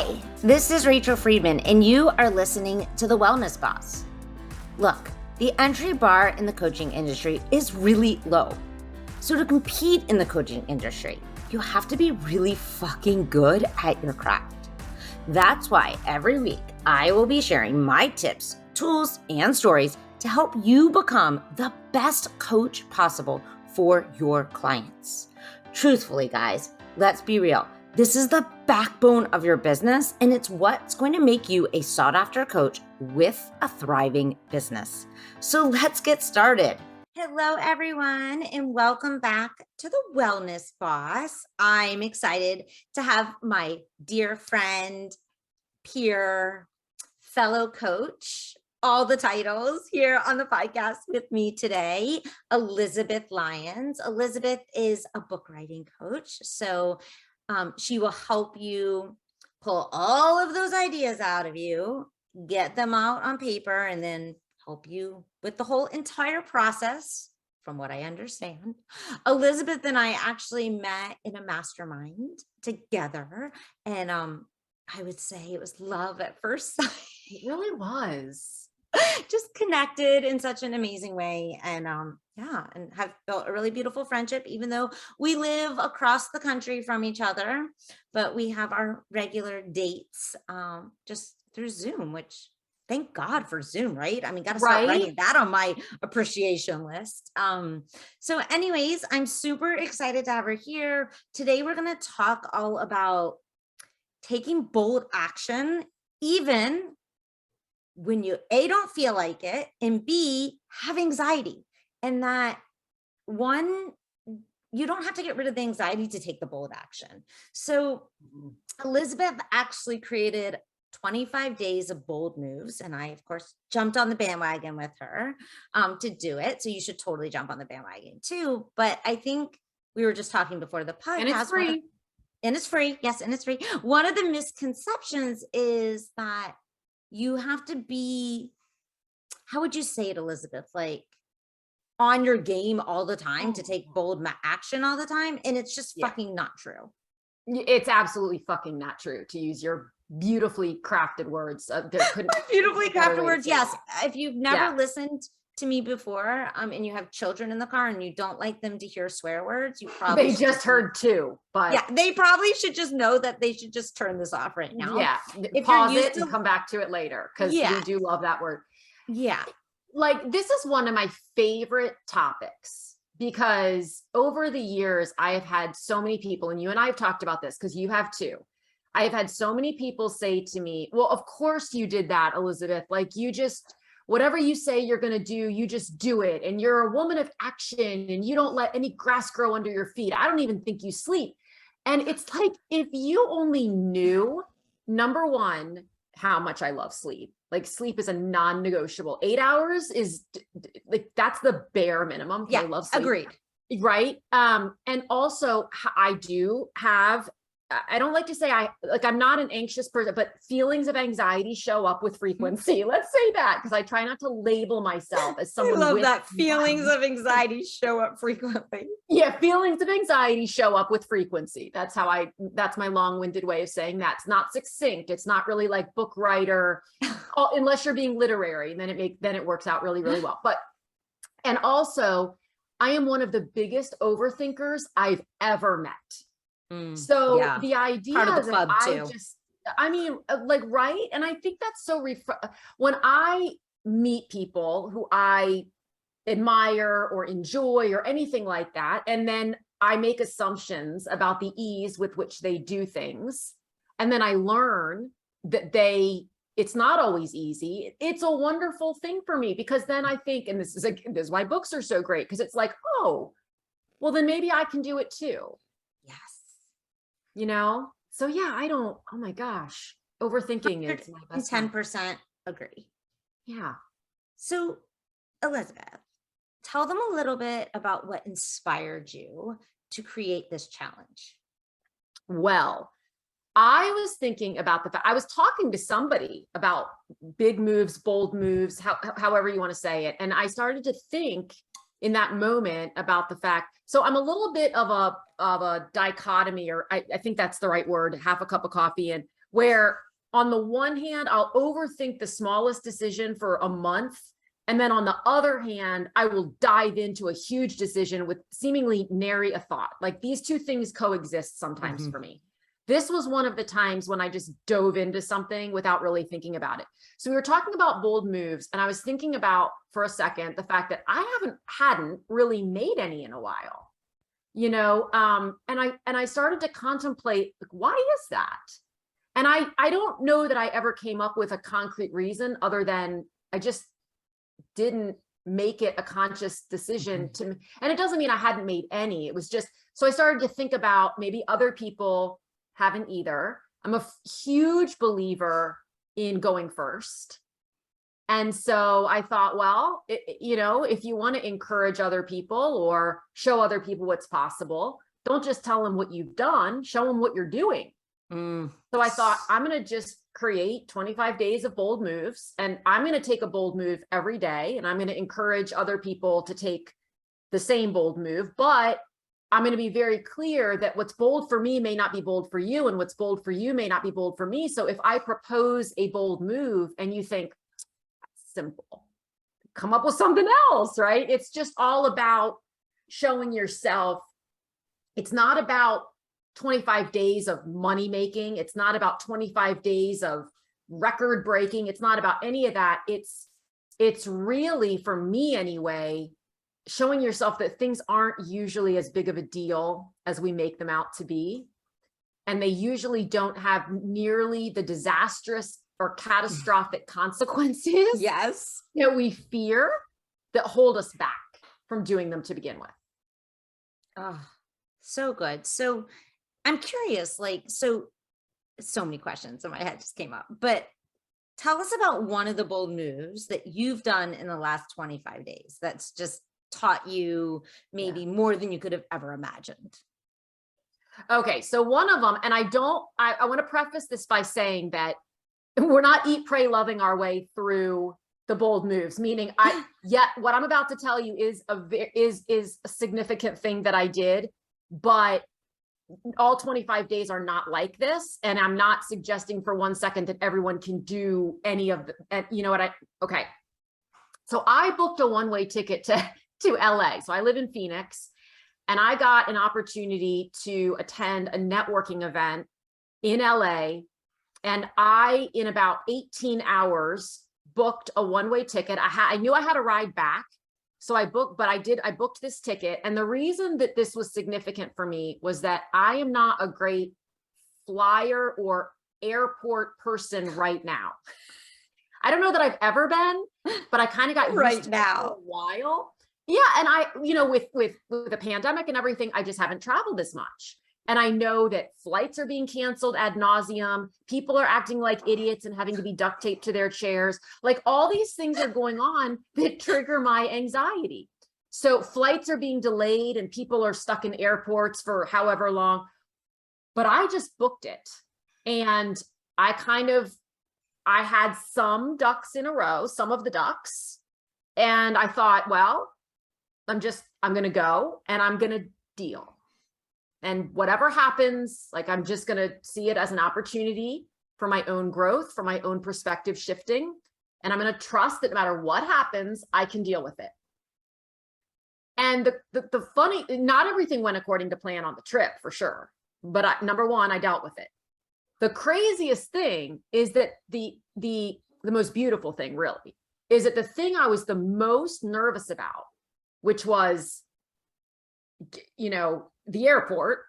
Hey, this is Rachel Friedman, and you are listening to The Wellness Boss. Look, the entry bar in the coaching industry is really low. So to compete in the coaching industry, you have to be really fucking good at your craft. That's why every week I will be sharing my tips, tools, and stories to help you become the best coach possible for your clients. Truthfully, guys, let's be real. This is the backbone of your business, and it's what's going to make you a sought-after coach with a thriving business. So let's get started. Hello, everyone, and welcome back to The Wellness Boss. I'm excited to have my dear friend, peer, fellow coach, all the titles here on the podcast with me today, Elizabeth Lyons. Elizabeth is a book writing coach, so she will help you pull all of those ideas out of you, get them out on paper, and then help you with the whole entire process, from what I understand. Elizabeth and I actually met in a mastermind together, and I would say it was love at first sight. It really was. Just connected in such an amazing way, and and have built a really beautiful friendship, even though we live across the country from each other, but we have our regular dates just through Zoom, which thank God for Zoom, right? I mean, got to start writing that on my appreciation list. So anyways, I'm super excited to have her here. Today, we're going to talk all about taking bold action, even when you A, don't feel like it, and B, have anxiety. And that one, you don't have to get rid of the anxiety to take the bold action. So Elizabeth actually created 25 days of bold moves. And I, of course, jumped on the bandwagon with her to do it. So you should totally jump on the bandwagon too. But I think we were just talking before the podcast. And it's free. And it's free. Yes, and it's free. One of the misconceptions is that you have to be, how would you say it, Elizabeth? Like on your game all the time to take bold action all the time. And it's just fucking not true. It's absolutely fucking not true, to use your beautifully crafted words. Beautifully crafted words. Yes. If you've never listened to me before, and you have children in the car and you don't like them to hear swear words, you probably they just heard two, but yeah, they probably should just know that they should just turn this off right now. Yeah, if pause it and come back to it later, because we do love that word. Yeah, like this is one of my favorite topics, because over the years I have had so many people, and you and I have talked about this because you have too. I have had so many people say to me, well, of course you did that, Elizabeth. Like you just, whatever you say you're going to do, you just do it. And you're a woman of action and you don't let any grass grow under your feet. I don't even think you sleep. And it's like, if you only knew, number one, how much I love sleep. Like sleep is a non-negotiable. 8 hours is like, that's the bare minimum. Yeah, I love sleep. Agreed. Right. And also I do have, I don't like to say I'm not an anxious person, but feelings of anxiety show up with frequency. Let's say that, because I try not to label myself as someone. I love that. Feelings of anxiety show up frequently. Yeah. Feelings of anxiety show up with frequency. That's my long-winded way of saying that. It's not succinct. It's not really like book writer, unless you're being literary, and then it works out really, really well. But, and also I am one of the biggest overthinkers I've ever met. So the idea part of the club too. Right. And I think that's so when I meet people who I admire or enjoy or anything like that, and then I make assumptions about the ease with which they do things, and then I learn that it's not always easy. It's a wonderful thing for me, because then I think, and this is why books are so great, because it's like, oh, well, then maybe I can do it too. So oh my gosh, overthinking is my best 10% agree. Yeah. So Elizabeth, tell them a little bit about what inspired you to create this challenge. Well, I was thinking about the fact, I was talking to somebody about big moves, bold moves, however you want to say it. And I started to think in that moment about the fact, so I'm a little bit of a dichotomy, or I think that's the right word, half a cup of coffee. And where on the one hand, I'll overthink the smallest decision for a month. And then on the other hand, I will dive into a huge decision with seemingly nary a thought. Like these two things coexist sometimes for me. This was one of the times when I just dove into something without really thinking about it. So we were talking about bold moves, and I was thinking about for a second the fact that I hadn't really made any in a while, and I started to contemplate, like, why is that? And I don't know that I ever came up with a concrete reason other than I just didn't make it a conscious decision to, and it doesn't mean I hadn't made any. It was just, so I started to think about maybe other people haven't either. I'm a huge believer in going first. And so I thought, well, if you want to encourage other people or show other people what's possible, don't just tell them what you've done, show them what you're doing. So I thought, I'm going to just create 25 days of bold moves, and I'm going to take a bold move every day, and I'm going to encourage other people to take the same bold move, but I'm going to be very clear that what's bold for me may not be bold for you, and what's bold for you may not be bold for me. So if I propose a bold move and you think that's simple, come up with something else, right? It's just all about showing yourself. It's not about 25 days of money making. It's not about 25 days of record breaking. It's not about any of that. It's really, for me anyway, showing yourself that things aren't usually as big of a deal as we make them out to be. And they usually don't have nearly the disastrous or catastrophic consequences Yes. that we fear, that hold us back from doing them to begin with. Oh, so good. So I'm curious, so many questions in my head just came up, but tell us about one of the bold moves that you've done in the last 25 days that's just taught you maybe more than you could have ever imagined. Okay, so one of them, and I want to preface this by saying that we're not eat, pray, loving our way through the bold moves, meaning what I'm about to tell you is a significant thing that I did, but all 25 days are not like this. And I'm not suggesting for 1 second that everyone can do any of the, okay. So I booked a one-way ticket to LA. So I live in Phoenix, and I got an opportunity to attend a networking event in LA. And I, in about 18 hours, booked a one-way ticket. I knew I had a ride back. So I booked this ticket. And the reason that this was significant for me was that I am not a great flyer or airport person right now. I don't know that I've ever been, but I kind of got used to it for a while. Yeah. And I, with the pandemic and everything, I just haven't traveled as much. And I know that flights are being canceled ad nauseum. People are acting like idiots and having to be duct taped to their chairs. Like, all these things are going on that trigger my anxiety. So flights are being delayed and people are stuck in airports for however long, but I just booked it. And I had some ducks in a row, some of the ducks. And I thought, well, I'm going to go and I'm going to deal. And whatever happens, I'm just going to see it as an opportunity for my own growth, for my own perspective shifting. And I'm going to trust that no matter what happens, I can deal with it. And the funny, not everything went according to plan on the trip, for sure. But number one, I dealt with it. The craziest thing is that the most beautiful thing, really, is that the thing I was the most nervous about, which was, the airport,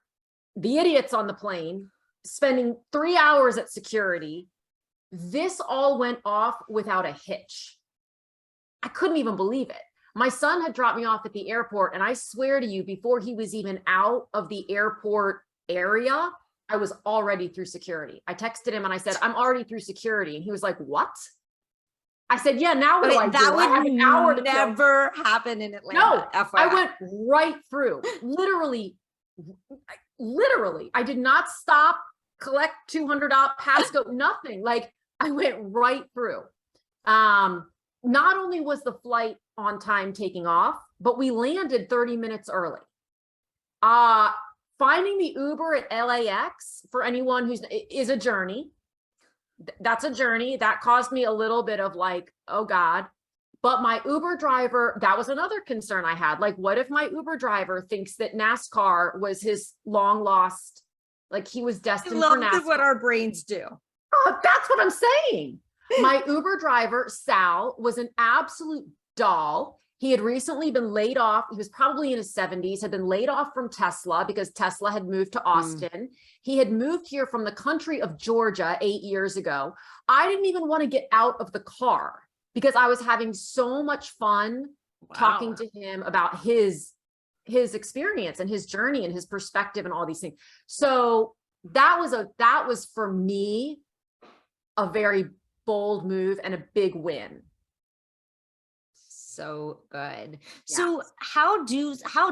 the idiots on the plane, spending 3 hours at security, this all went off without a hitch. I couldn't even believe it. My son had dropped me off at the airport, and I swear to you, before he was even out of the airport area, I was already through security. I texted him and I said, I'm already through security. And he was like, what? I said, yeah, now what do I do? That would I have an hour to never happen in Atlanta. No, FYI. I went right through. Literally, I did not stop, collect $200 passcode, nothing. I went right through. Not only was the flight on time taking off, but we landed 30 minutes early. Finding the Uber at LAX for anyone is a journey. That's a journey that caused me a little bit of like, oh God. But my Uber driver, that was another concern I had. Like, what if my Uber driver thinks that NASCAR was his long lost, like he was destined for NASCAR? What our brains do. Oh, that's what I'm saying. My Uber driver, Sal, was an absolute doll. He had recently been laid off. He was probably in his 70s, had been laid off from Tesla because Tesla had moved to Austin. He had moved here from the country of Georgia 8 years ago. I didn't even want to get out of the car because I was having so much fun talking to him about his experience and his journey and his perspective and all these things. So that was for me a very bold move and a big win. So good. Yes. So how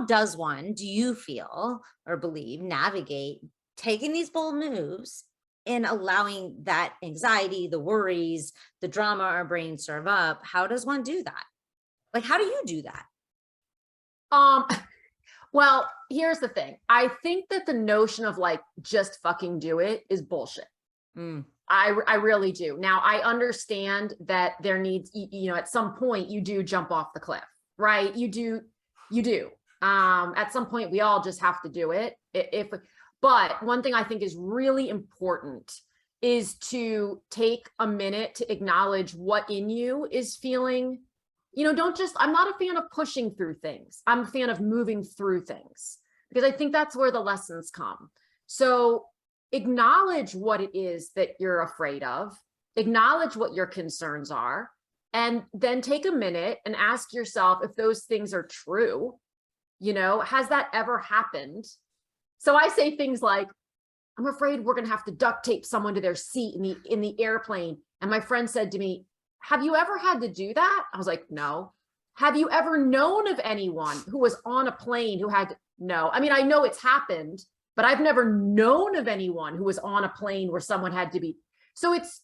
does one, do you feel or believe, navigate taking these bold moves and allowing that anxiety, the worries, the drama our brains serve up? How does one do that? Like, how do you do that? Well, here's the thing. I think that the notion of like, just fucking do it is bullshit. I really do. Now I understand that there needs, at some point you do jump off the cliff, right? You do. At some point we all just have to do it. But one thing I think is really important is to take a minute to acknowledge what in you is feeling, I'm not a fan of pushing through things. I'm a fan of moving through things because I think that's where the lessons come. So acknowledge what it is that you're afraid of, acknowledge what your concerns are, and then take a minute and ask yourself if those things are true. Has that ever happened? So I say things like, I'm afraid we're going to have to duct tape someone to their seat in the airplane. And my friend said to me, have you ever had to do that? I was like, no. Have you ever known of anyone who was on a plane who had no? I mean, I know it's happened, but I've never known of anyone who was on a plane where someone had to be. So it's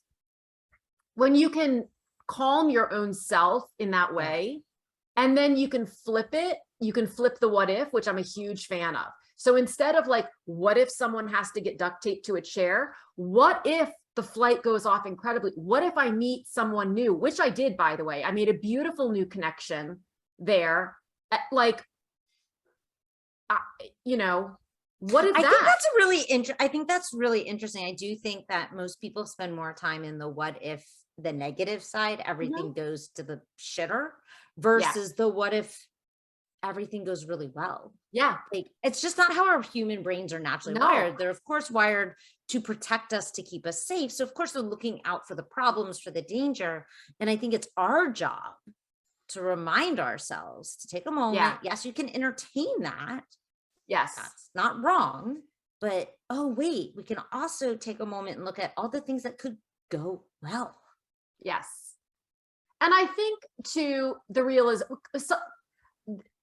when you can calm your own self in that way, and then you can flip it. You can flip the what if, which I'm a huge fan of. So instead of like, what if someone has to get duct taped to a chair? What if the flight goes off incredibly? What if I meet someone new, which I did, by the way. I made a beautiful new connection there. Like, what is that? I think that's really interesting. I do think that most people spend more time in the what if, the negative side, everything goes to the shitter, versus the what if everything goes really well. Yeah. Like, it's just not how our human brains are naturally wired. They're of course wired to protect us, to keep us safe. So of course they're looking out for the problems, for the danger. And I think it's our job to remind ourselves to take a moment. Yeah. Yes, you can entertain that. Yes. That's not wrong. But, oh, wait, we can also take a moment and look at all the things that could go well. Yes. And I think too, the realization,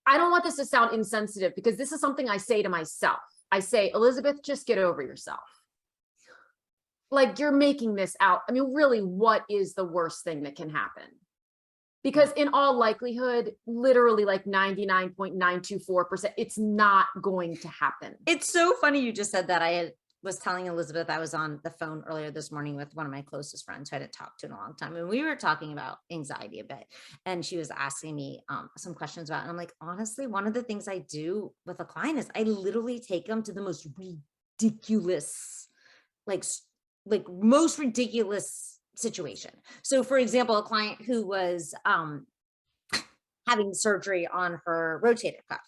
I don't want this to sound insensitive because this is something I say to myself. I say, Elizabeth, just get over yourself. Like, you're making this out. I mean, really, what is the worst thing that can happen? Because in all likelihood, literally like 99.924%, it's not going to happen. It's so funny you just said that. I was telling Elizabeth, I was on the phone earlier this morning with one of my closest friends who I hadn't talked to in a long time. And we were talking about anxiety a bit. And she was asking me some questions about it. And I'm like, honestly, one of the things I do with a client is I literally take them to the most ridiculous, like most ridiculous situation. So for example, a client who was having surgery on her rotator cuff.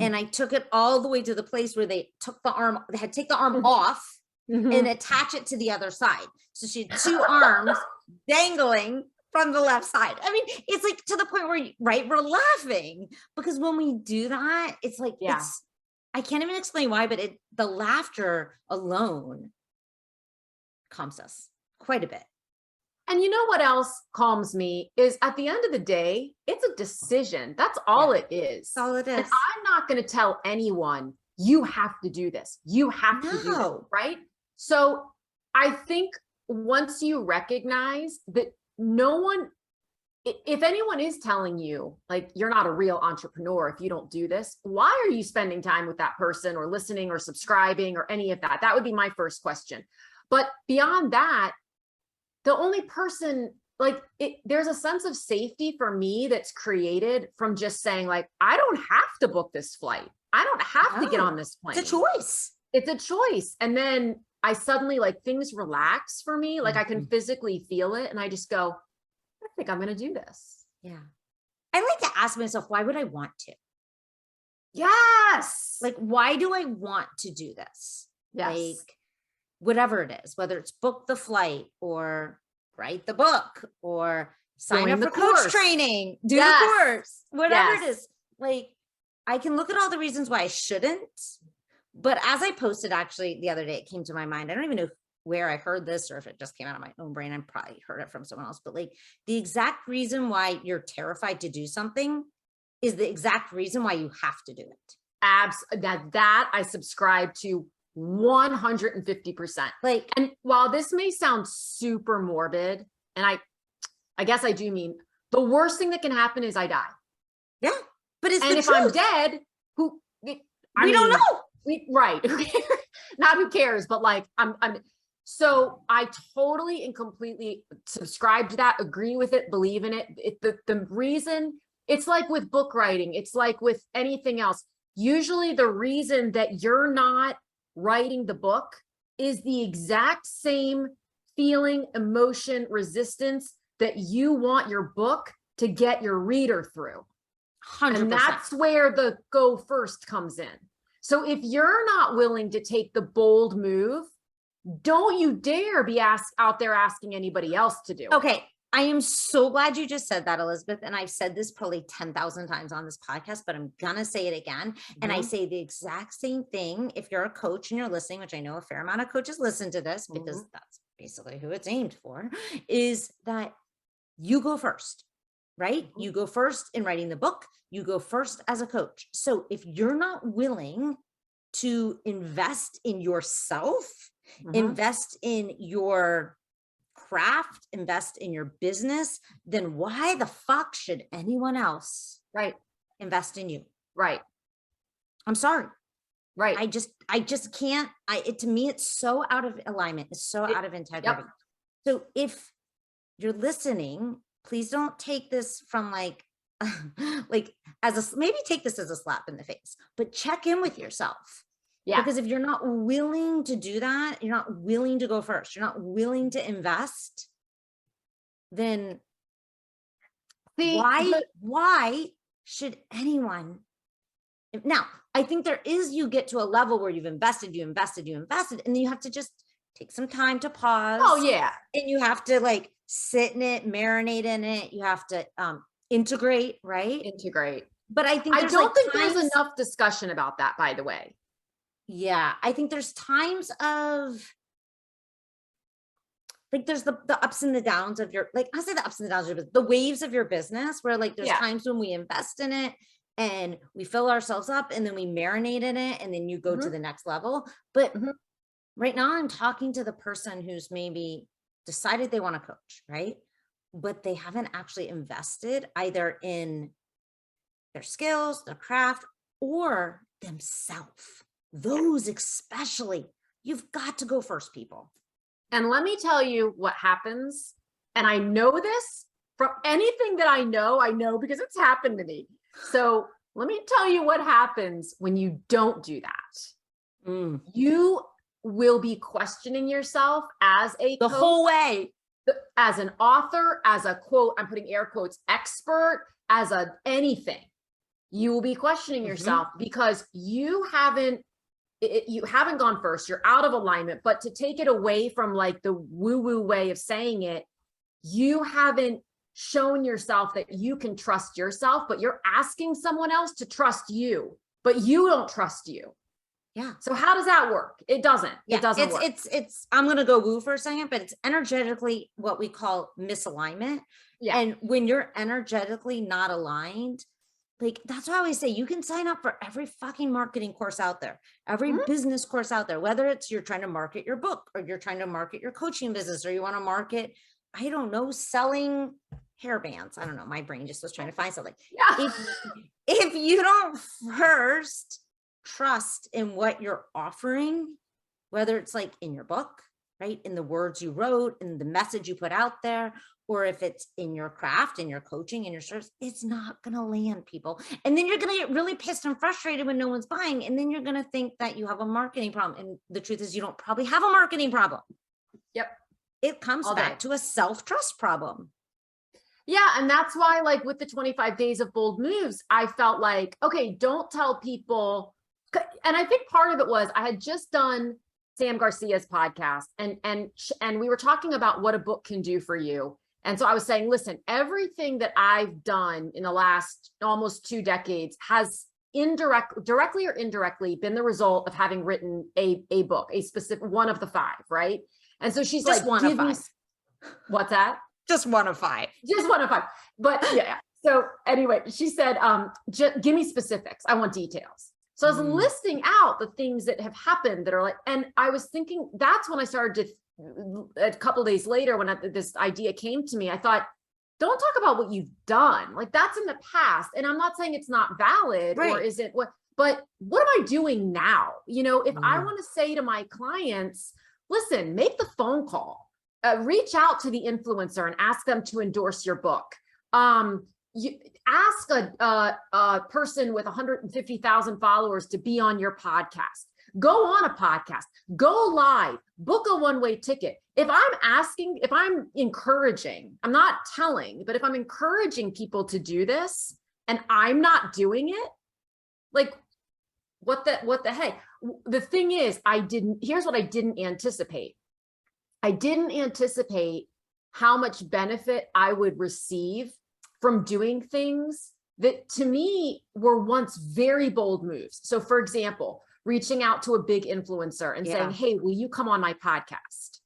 And I took it all the way to the place where they had to take the arm off and attach it to the other side. So she had two arms dangling from the left side. I mean, it's like to the point where, we're laughing because when we do that, it's like, I can't even explain why, but the laughter alone calms us quite a bit. And you know what else calms me is at the end of the day, it's a decision. That's all it is. That's all it is. And I'm not going to tell anyone, you have to do this. You have to do this, right? So I think once you recognize that no one, if anyone is telling you like, you're not a real entrepreneur if you don't do this, why are you spending time with that person or listening or subscribing or any of that? That would be my first question. But beyond that, the only person like there's a sense of safety for me that's created from just saying like, I don't have to book this flight. I don't have to get on this plane. It's a choice. It's a choice. And then I suddenly like things relax for me. Like I can physically feel it. And I just go, I think I'm going to do this. Yeah. I like to ask myself, why would I want to? Yes. Like, why do I want to do this? Yes. Like, whatever it is, whether it's book the flight or write the book or sign up for coach training, do the course, whatever it is. Like, I can look at all the reasons why I shouldn't. But as I posted actually the other day, it came to my mind. I don't even know where I heard this or if it just came out of my own brain. I probably heard it from someone else, but like the exact reason why you're terrified to do something is the exact reason why you have to do it. That I subscribe to 150%. Like, and while this may sound super morbid, and I guess I do mean the worst thing that can happen is I die. Yeah. But it's and if I'm dead, we don't know. Right. Not who cares, but like so I totally and completely subscribe to that, agree with it, believe in it. The reason, it's like with book writing, it's like with anything else. Usually the reason that you're not writing the book is the exact same feeling, emotion, resistance that you want your book to get your reader through. 100%. And that's where the go first comes in. So if you're not willing to take the bold move, don't you dare be out there asking anybody else to do it. Okay. I am so glad you just said that, Elizabeth. And I've said this probably 10,000 times on this podcast, but I'm going to say it again. And I say the exact same thing. If you're a coach and you're listening, which I know a fair amount of coaches listen to this because that's basically who it's aimed for, is that you go first, right? You go first in writing the book. You go first as a coach. So if you're not willing to invest in yourself, invest in your craft, invest in your business, then why the fuck should anyone else invest in you? Right. I'm sorry. Right. I just can't, to me, it's so out of alignment. It's so out of integrity. So if you're listening, please don't take this from like maybe take this as a slap in the face, but check in with yourself. Yeah. Because if you're not willing to do that, you're not willing to go first, you're not willing to invest, then why should anyone? Now, I think you get to a level where you've invested, and then you have to just take some time to pause. Oh yeah. And you have to like sit in it, marinate in it. You have to integrate, right? Integrate. But I think there's enough discussion about that, by the way. Yeah, I think there's times of like there's the ups and the downs of your, like I say the ups and the downs of your, the waves of your business where like there's times when we invest in it and we fill ourselves up and then we marinate in it and then you go to the next level. But right now I'm talking to the person who's maybe decided they want to coach, right? But they haven't actually invested either in their skills, their craft, or themselves. Those especially, you've got to go first, people. And let me tell you what happens. And I know this from anything that I know because it's happened to me. So let me tell you what happens when you don't do that. You will be questioning yourself as a coach, whole way, as an author, as a quote, I'm putting air quotes, expert, as a anything. You will be questioning yourself because you haven't gone first. You're out of alignment. But to take it away from like the woo-woo way of saying it, you haven't shown yourself that you can trust yourself, but you're asking someone else to trust you, but you don't trust you. Yeah. So how does that work? It doesn't. Yeah, it doesn't work. It's I'm going to go woo for a second, but it's energetically what we call misalignment. Yeah. And when you're energetically not aligned, like that's why I always say you can sign up for every fucking marketing course out there, every business course out there, whether it's you're trying to market your book or you're trying to market your coaching business or you want to market, I don't know, selling hair bands. I don't know. My brain just was trying to find something. Yeah. If you don't first trust in what you're offering, whether it's like in your book, right? In the words you wrote, in the message you put out there, or if it's in your craft, in your coaching, in your service, it's not going to land, people. And then you're going to get really pissed and frustrated when no one's buying. And then you're going to think that you have a marketing problem. And the truth is, you don't probably have a marketing problem. Yep. It comes back to a self-trust problem. Yeah. And that's why, like with the 25 days of bold moves, I felt like, okay, don't tell people. And I think part of it was I had just done Sam Garcia's podcast and we were talking about what a book can do for you. And so I was saying, listen, everything that I've done in the last almost 2 decades has directly or indirectly been the result of having written a book, a specific one of the 5, right? And so she's just like, one of 5. What's that? Just one of 5. Just one of 5. But yeah. So anyway, she said, give me specifics. I want details. So I was listing out the things that have happened that are like, and I was thinking, that's when I started to, a couple of days later, when this idea came to me, I thought, don't talk about what you've done. Like that's in the past. And I'm not saying it's not valid or is it what, but what am I doing now? You know, if I want to say to my clients, listen, make the phone call, reach out to the influencer and ask them to endorse your book. You ask a person with 150,000 followers to be on your podcast, go on a podcast, go live, book a one-way ticket. If I'm encouraging, I'm not telling, but if I'm encouraging people to do this and I'm not doing it, like what the heck? The thing is, here's what I didn't anticipate. I didn't anticipate how much benefit I would receive from doing things that to me were once very bold moves. So for example, reaching out to a big influencer and saying, hey, will you come on my podcast?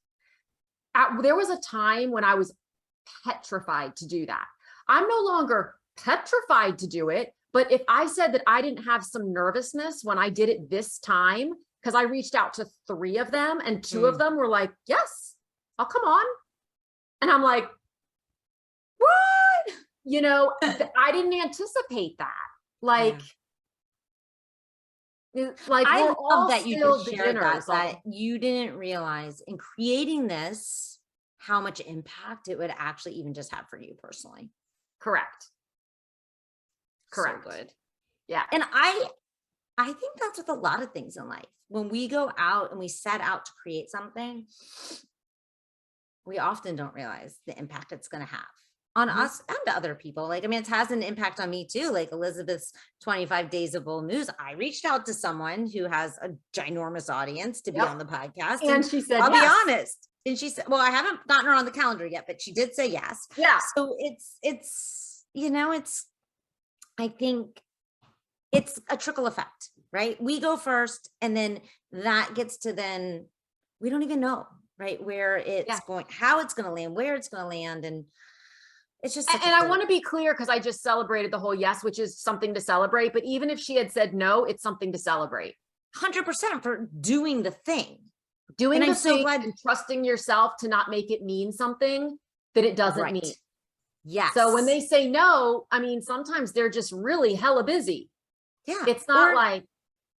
There was a time when I was petrified to do that. I'm no longer petrified to do it. But if I said that I didn't have some nervousness when I did it this time, because I reached out to 3 of them and 2 of them were like, yes, I'll come on. And I'm like, what? You know, I didn't anticipate that. Like I we're love all that you still just shared beginners. that you didn't realize in creating this, how much impact it would actually even just have for you personally. Correct. So good. Yeah. And I think that's with a lot of things in life. When we go out and we set out to create something, we often don't realize the impact it's going to have on us and to other people. Like, I mean, it has an impact on me too. Like Elizabeth's 25 days of bold news. I reached out to someone who has a ginormous audience to be on the podcast. And she said, I'll be honest. And she said, well, I haven't gotten her on the calendar yet, but she did say yes. Yeah. So it's, you know, I think it's a trickle effect, right? We go first and then that gets to then we don't even know, right? Where it's going, how it's going to land, where it's going to land. And it's just, and I want to be clear because I just celebrated the whole yes, which is something to celebrate. But even if she had said no, it's something to celebrate. 100% for doing the thing. Doing and the thing and trusting yourself to not make it mean something that it doesn't mean. Yes. So when they say no, I mean, sometimes they're just really hella busy. Yeah. It's not like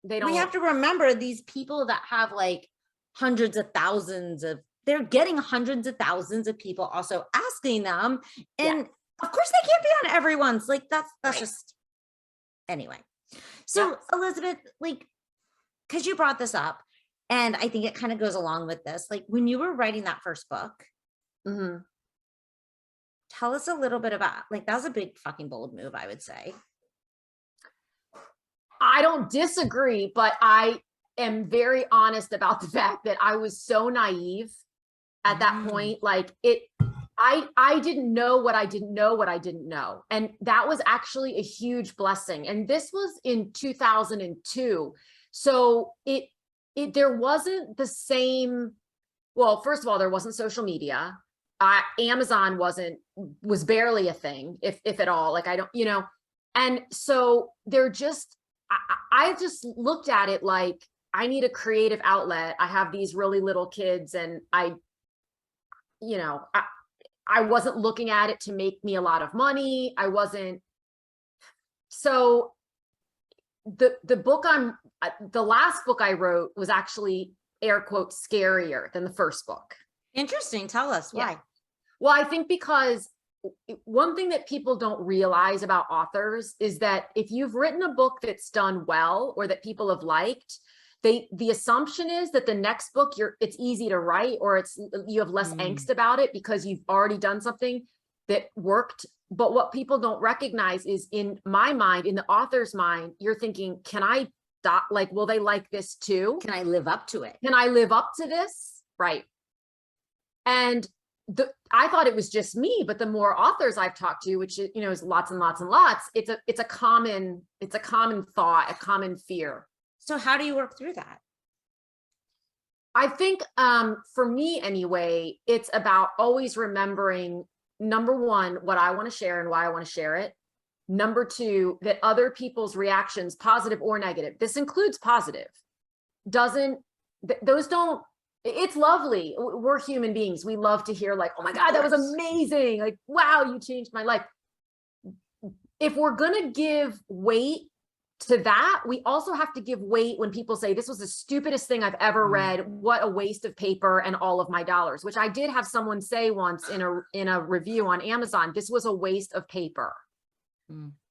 they don't. We have to remember these people that have like hundreds of thousands of, they're getting hundreds of thousands of people also asking them. And of course they can't be on everyone's, like, that's just, anyway. So Elizabeth, like, cause you brought this up and I think it kind of goes along with this. Like when you were writing that first book, tell us a little bit about, like, that was a big fucking bold move, I would say. I don't disagree, but I am very honest about the fact that I was so naive at that point. Like I didn't know what I didn't know. And that was actually a huge blessing. And this was in 2002. So there wasn't the same, well, first of all, there wasn't social media. Amazon was barely a thing, if at all. Like, I don't, you know, and so I just looked at it like, I need a creative outlet. I have these really little kids and I wasn't looking at it to make me a lot of money. I wasn't. So the last book I wrote was actually air quotes, scarier than the first book. Interesting. Tell us why. Yeah. Well, I think because one thing that people don't realize about authors is that if you've written a book that's done well or that people have liked, the assumption is that the next book it's easy to write, or you have less angst about it because you've already done something that worked. But what people don't recognize is, in my mind, in the author's mind, you're thinking, can I like, will they like this too? Can I live up to it? Can I live up to this? Right. And I thought it was just me, but the more authors I've talked to, which is lots and lots and lots, it's a common thought, a common fear. So how do you work through that? I think for me anyway, it's about always remembering, number one, what I want to share and why I want to share it. Number two, that other people's reactions, positive or negative, this includes positive, it's lovely. We're human beings. We love to hear like, oh my God, that was amazing. Like, wow, you changed my life. If we're going to give weight to that, we also have to give weight when people say, this was the stupidest thing I've ever read. What a waste of paper and all of my dollars, which I did have someone say once in a review on Amazon, this was a waste of paper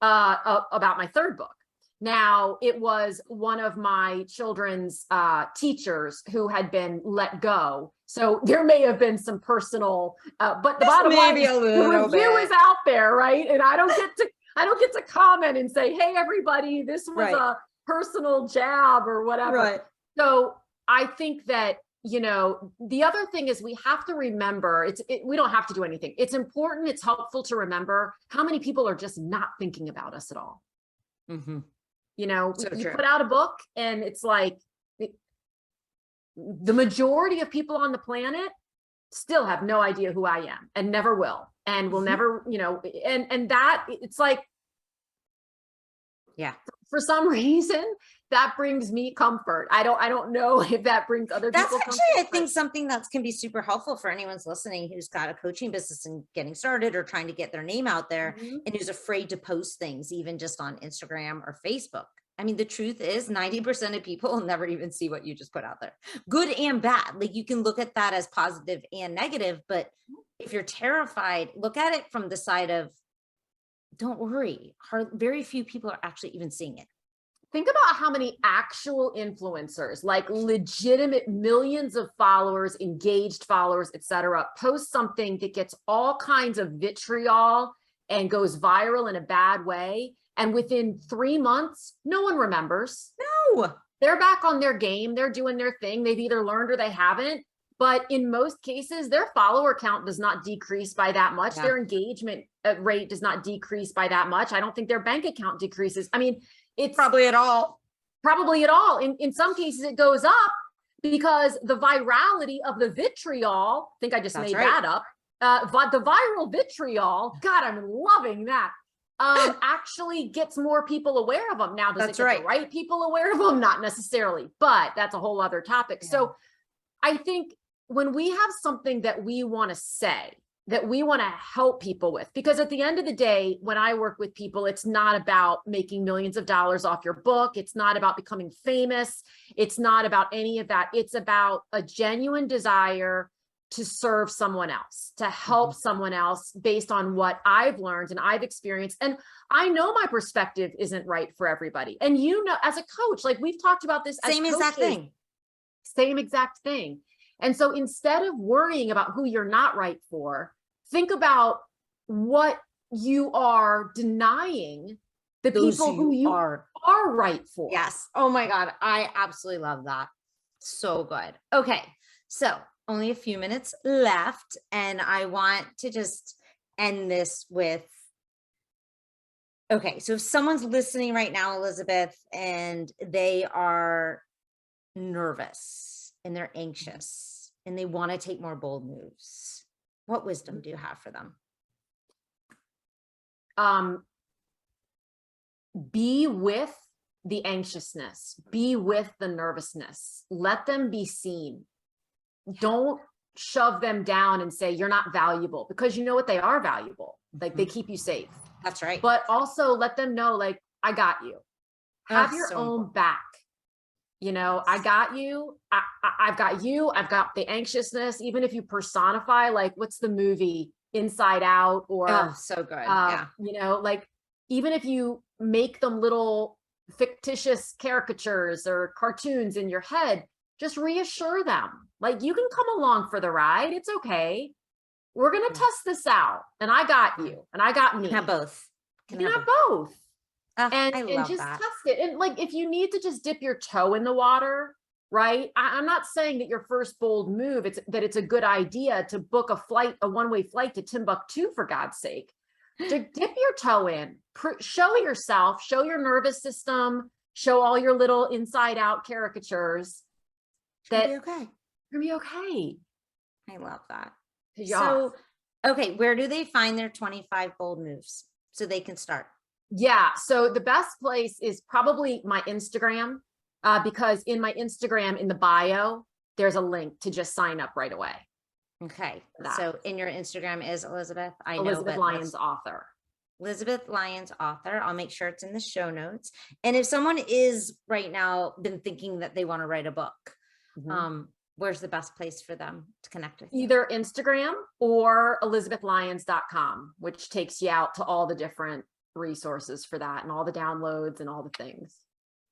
about my third book. Now, it was one of my children's teachers who had been let go. So there may have been some personal, but the bottom line is the review is out there, right? And I don't get to comment and say, hey, everybody, this was a personal jab or whatever. Right. So I think that, the other thing is we have to remember, we don't have to do anything. It's important. It's helpful to remember how many people are just not thinking about us at all. Mm-hmm. You put out a book and it's like the majority of people on the planet still have no idea who I am and never will, and will never, and that it's like, yeah, for some reason that brings me comfort. I don't know if that brings other people comfort. That's actually, I think, something that can be super helpful for anyone's listening who's got a coaching business and getting started or trying to get their name out there and who's afraid to post things, even just on Instagram or Facebook. I mean, the truth is 90% of people will never even see what you just put out there, good and bad. Like, you can look at that as positive and negative, but if you're terrified, look at it from the side of, don't worry, very few people are actually even seeing it. Think about how many actual influencers, like legitimate millions of followers, engaged followers, etc., post something that gets all kinds of vitriol and goes viral in a bad way. And within 3 months, no one remembers. No, they're back on their game. They're doing their thing. They've either learned or they haven't. But in most cases, their follower count does not decrease by that much. Yeah. Their engagement rate does not decrease by that much. I don't think their bank account decreases. I mean, it's probably at all. In some cases, it goes up because the virality of the vitriol, I think I just made that up. The viral vitriol, God, I'm loving that. Actually gets more people aware of them. Now, does it get the right people aware of them? Not necessarily, but that's a whole other topic. Yeah. So I think when we have something that we want to say, that we want to help people with, because at the end of the day, when I work with people, it's not about making millions of dollars off your book. It's not about becoming famous. It's not about any of that. It's about a genuine desire to serve someone else, to help someone else based on what I've learned and I've experienced. And I know my perspective isn't right for everybody. And as a coach, like we've talked about this, same exact thing. And so instead of worrying about who you're not right for, think about what you are denying the people who you are right for. Yes. Oh my God. I absolutely love that. So good. Okay. So only a few minutes left, and I want to just end this with, okay, so if someone's listening right now, Elizabeth, and they are nervous and they're anxious and they want to take more bold moves, what wisdom do you have for them? Be with the anxiousness, be with the nervousness, let them be seen. Don't shove them down and say you're not valuable, because you know what, they are valuable. Like they keep you safe. That's right. But also let them know, like, I got you. Have your own back. I got you. I've got you. I've got the anxiousness. Even if you personify, like, what's the movie Inside Out, or Oh, so good. Yeah. like, even if you make them little fictitious caricatures or cartoons in your head, just reassure them. Like, you can come along for the ride. It's okay. We're going to test this out. And I got you. And I got me. Can have both. You can have both. I And love just that. test it. And like, if you need to just dip your toe in the water, right? I'm not saying that your first bold move, it's a good idea to book a one-way flight to Timbuktu, for God's sake. To dip your toe in, show yourself, show your nervous system, show all your little inside out caricatures. That It'll be okay. It'll be okay. I love that. Yeah. So, okay, where do they find their 25 bold moves so they can start? Yeah. So the best place is probably my Instagram, because in my Instagram, in the bio, there's a link to just sign up right away. Okay. So in your Instagram is Elizabeth. Elizabeth Lyons, author. Elizabeth Lyons, author. I'll make sure it's in the show notes. And if someone is right now been thinking that they want to write a book, where's the best place for them to connect with you? Either Instagram or elizabethlyons.com, which takes you out to all the different resources for that and all the downloads and all the things.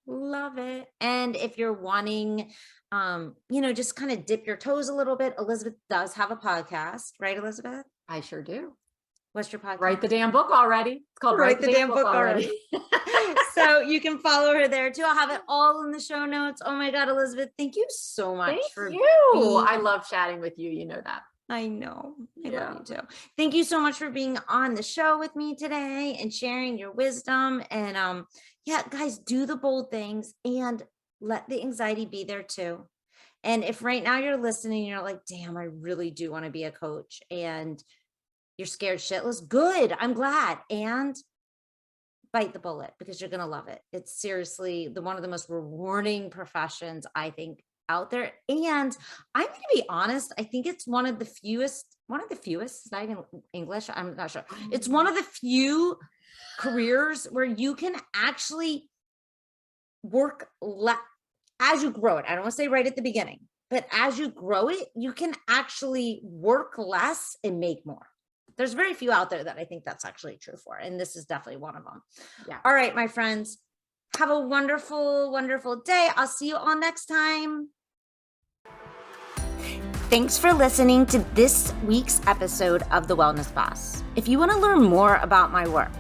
Love it. And if you're wanting, just kind of dip your toes a little bit, Elizabeth does have a podcast, right, Elizabeth? I sure do. What's your podcast? Write the Damn Book Already. It's called Write the Damn Book Already. So you can follow her there too. I'll have it all in the show notes. Oh my God, Elizabeth, thank you so much. Thank you. I love chatting with you. You know that. I know. I love you too. Thank you so much for being on the show with me today and sharing your wisdom. And guys, do the bold things and let the anxiety be there too. And if right now you're listening, you're like, damn, I really do want to be a coach, and you're scared shitless. Good. I'm glad. And bite the bullet, because you're going to love it. It's seriously one of the most rewarding professions, I think, out there. And I'm going to be honest, I think it's one of the fewest, is that even English? I'm not sure. It's one of the few careers where you can actually work as you grow it. I don't want to say right at the beginning, but as you grow it, you can actually work less and make more. There's very few out there that I think that's actually true for. And this is definitely one of them. Yeah. All right, my friends, have a wonderful, wonderful day. I'll see you all next time. Thanks for listening to this week's episode of The Wellness Boss. If you want to learn more about my work,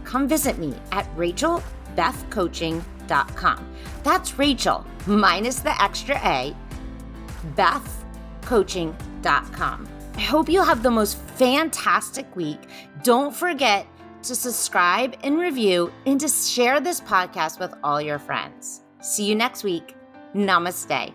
come visit me at rachelbethcoaching.com. That's Rachel minus the extra A, bethcoaching.com. I hope you have the most fantastic week. Don't forget to subscribe and review, and to share this podcast with all your friends. See you next week. Namaste.